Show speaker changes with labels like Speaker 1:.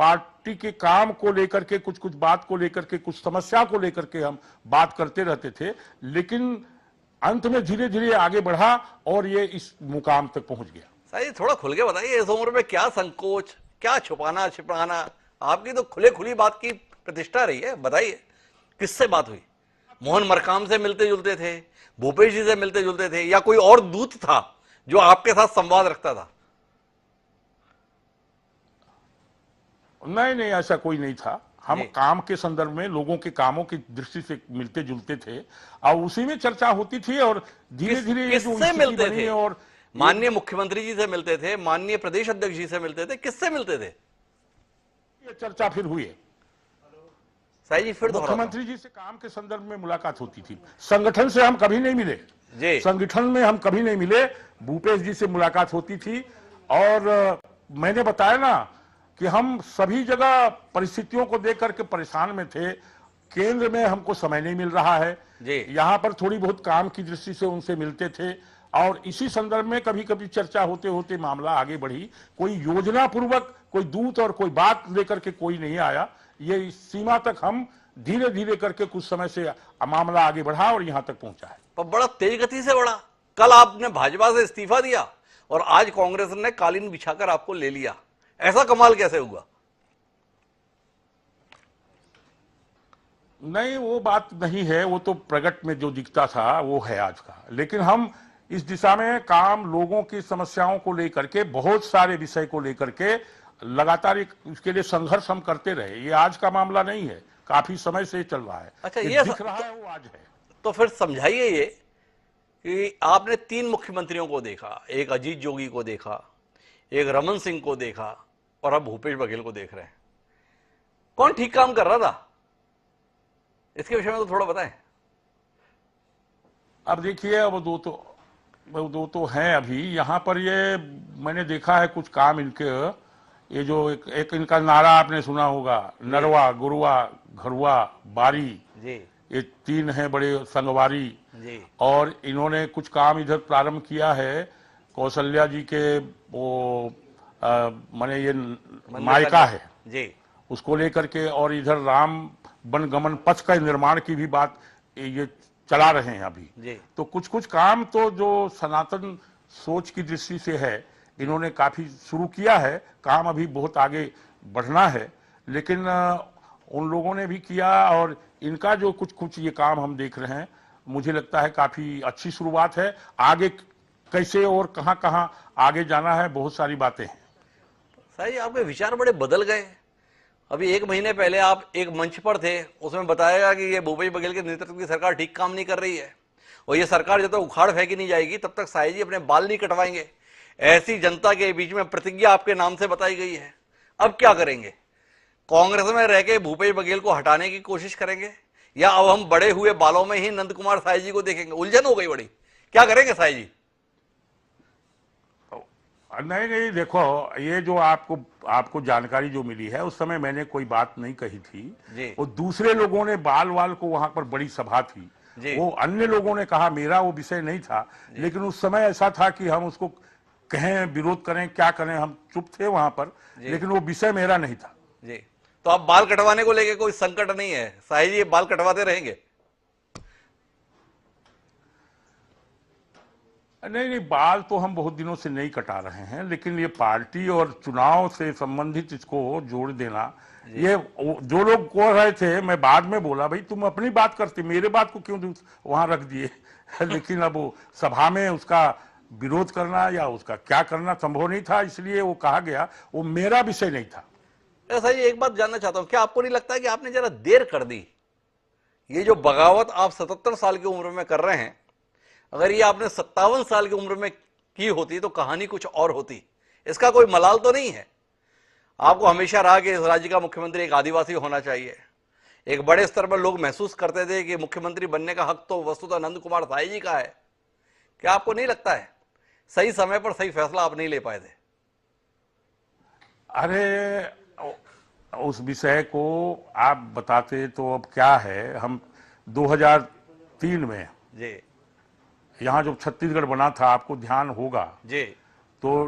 Speaker 1: Party के काम को लेकर के, कुछ कुछ बात को लेकर के, कुछ समस्या को लेकर के हम बात करते रहते थे, लेकिन अंत में धीरे धीरे आगे बढ़ा और ये इस मुकाम तक पहुंच गया।
Speaker 2: सही, थोड़ा खुल के बताइए, इस उम्र में क्या संकोच, क्या छुपाना छिपाना? आपकी तो खुले खुली बात की प्रतिष्ठा रही है, बताइए किससे बात हुई? मोहन मरकाम से मिलते जुलते थे, भूपेश जी से मिलते जुलते थे, या कोई और दूत था जो आपके साथ संवाद रखता था?
Speaker 1: नहीं नहीं, ऐसा कोई नहीं था। हम काम के संदर्भ में लोगों के कामों की दृष्टि से मिलते जुलते थे और उसी में चर्चा होती थी और धीरे धीरे
Speaker 2: किससे मिलते थे? और माननीय मुख्यमंत्री जी से मिलते थे, माननीय प्रदेश अध्यक्ष जी से मिलते थे, किससे मिलते थे?
Speaker 1: ये चर्चा फिर हुई है
Speaker 2: साई जी, फिर
Speaker 1: मुख्यमंत्री जी से काम के संदर्भ में मुलाकात होती थी। संगठन से हम कभी नहीं मिले जी, संगठन में हम कभी नहीं मिले। भूपेश जी से मुलाकात होती थी और मैंने बताया ना कि हम सभी जगह परिस्थितियों को देख करके परेशान में थे। केंद्र में हमको समय नहीं मिल रहा है, यहाँ पर थोड़ी बहुत काम की दृष्टि से उनसे मिलते थे और इसी संदर्भ में कभी कभी चर्चा होते होते मामला आगे बढ़ी। कोई योजना पूर्वक कोई दूत और कोई बात लेकर के कोई नहीं आया। ये इस सीमा तक हम धीरे धीरे करके कुछ समय से मामला आगे बढ़ा और यहाँ तक पहुंचा है।
Speaker 2: पर बड़ा तेज गति से बढ़ा। कल आपने भाजपा से इस्तीफा दिया और आज कांग्रेस ने कालीन बिछाकर आपको ले लिया, ऐसा कमाल कैसे हुआ?
Speaker 1: नहीं, वो बात नहीं है, वो तो प्रगट में जो दिखता था वो है आज का। लेकिन हम इस दिशा में काम, लोगों की समस्याओं को लेकर के, बहुत सारे विषय को लेकर के लगातार इसके लिए संघर्ष हम करते रहे। ये आज का मामला नहीं है, काफी समय से चल रहा है।
Speaker 2: अच्छा, ये
Speaker 1: दिख रहा है वो आज है।
Speaker 2: तो फिर समझाइए ये कि आपने 3 मुख्यमंत्रियों को देखा, एक अजीत जोगी को देखा, एक रमन सिंह को देखा और अब भूपेश बघेल को देख रहे हैं। कौन ठीक काम कर रहा था? इसके विषय में तो थोड़ा बताएं।
Speaker 1: अब देखिए, अब दो तो हैं अभी यहाँ पर। ये मैंने देखा है कुछ काम इनके, ये जो एक इनका नारा आपने सुना होगा, नरवा, गुरुआ, घरुआ, बारी जी, ये 3 हैं बड़े संगवारी जी। और इन्होंने कुछ काम इधर प्रारंभ किया है, कौशल्या जी के वो माने ये मायका है जी, उसको लेकर के, और इधर राम वनगमन पथ का निर्माण की भी बात ये चला रहे हैं अभी जी। तो कुछ कुछ काम तो जो सनातन सोच की दृष्टि से है, इन्होंने काफी शुरू किया है। काम अभी बहुत आगे बढ़ना है, लेकिन उन लोगों ने भी किया और इनका जो कुछ कुछ ये काम हम देख रहे हैं, मुझे लगता है काफी अच्छी शुरुआत है। आगे कैसे और कहां कहां आगे जाना है, बहुत सारी बातें हैं।
Speaker 2: सही, आपके विचार बड़े बदल गए। अभी 1 महीने पहले आप एक मंच पर थे, उसमें बताया कि ये भूपेश बघेल के नेतृत्व की सरकार ठीक काम नहीं कर रही है और ये सरकार जब तक उखाड़ फेंकी नहीं जाएगी तब तक साई जी अपने बाल नहीं कटवाएंगे, ऐसी जनता के बीच में प्रतिज्ञा आपके नाम से बताई गई है। अब क्या करेंगे? कांग्रेस में रह के भूपेश बघेल को हटाने की कोशिश करेंगे या अब हम बड़े हुए बालों में ही नंद कुमार साई जी को देखेंगे? उलझन हो गई बड़ी, क्या करेंगे साई जी?
Speaker 1: नहीं, देखो, ये जो आपको जानकारी जो मिली है, उस समय मैंने कोई बात नहीं कही थी। वो दूसरे लोगों ने बाल को, वहां पर बड़ी सभा थी, वो अन्य लोगों ने कहा, मेरा वो विषय नहीं था। लेकिन उस समय ऐसा था कि हम उसको कहें, विरोध करें, क्या करें, हम चुप थे वहां पर, लेकिन वो विषय मेरा नहीं था
Speaker 2: जी। तो अब बाल कटवाने को लेके कोई संकट नहीं है, साई जी बाल कटवाते रहेंगे?
Speaker 1: नहीं, बाल तो हम बहुत दिनों से नहीं कटा रहे हैं, लेकिन ये पार्टी और चुनाव से संबंधित इसको जोड़ देना, ये जो लोग कह रहे थे, मैं बाद में बोला, भाई तुम अपनी बात करते, मेरे बात को क्यों वहां रख दिए? लेकिन अब वो सभा में उसका विरोध करना या उसका क्या करना संभव नहीं था, इसलिए वो कहा गया, वो मेरा विषय नहीं था।
Speaker 2: ऐसा ही एक बात जानना चाहता हूं, क्या आपको नहीं लगता है कि आपने जरा देर कर दी? ये जो बगावत आप 77 साल की उम्र में कर रहे हैं, अगर ये आपने 57 साल की उम्र में की होती तो कहानी कुछ और होती। इसका कोई मलाल तो नहीं है? आपको हमेशा रहा कि इस राज्य का मुख्यमंत्री एक आदिवासी होना चाहिए। एक बड़े स्तर पर लोग महसूस करते थे कि मुख्यमंत्री बनने का हक तो वस्तुतः नंद कुमार साई जी का है। क्या आपको नहीं लगता है सही समय पर सही फैसला आप नहीं ले पाए थे?
Speaker 1: अरे, उस विषय को आप बताते तो अब क्या है। हम 2003 में जी, यहाँ जब छत्तीसगढ़ बना था, आपको ध्यान होगा जी, तो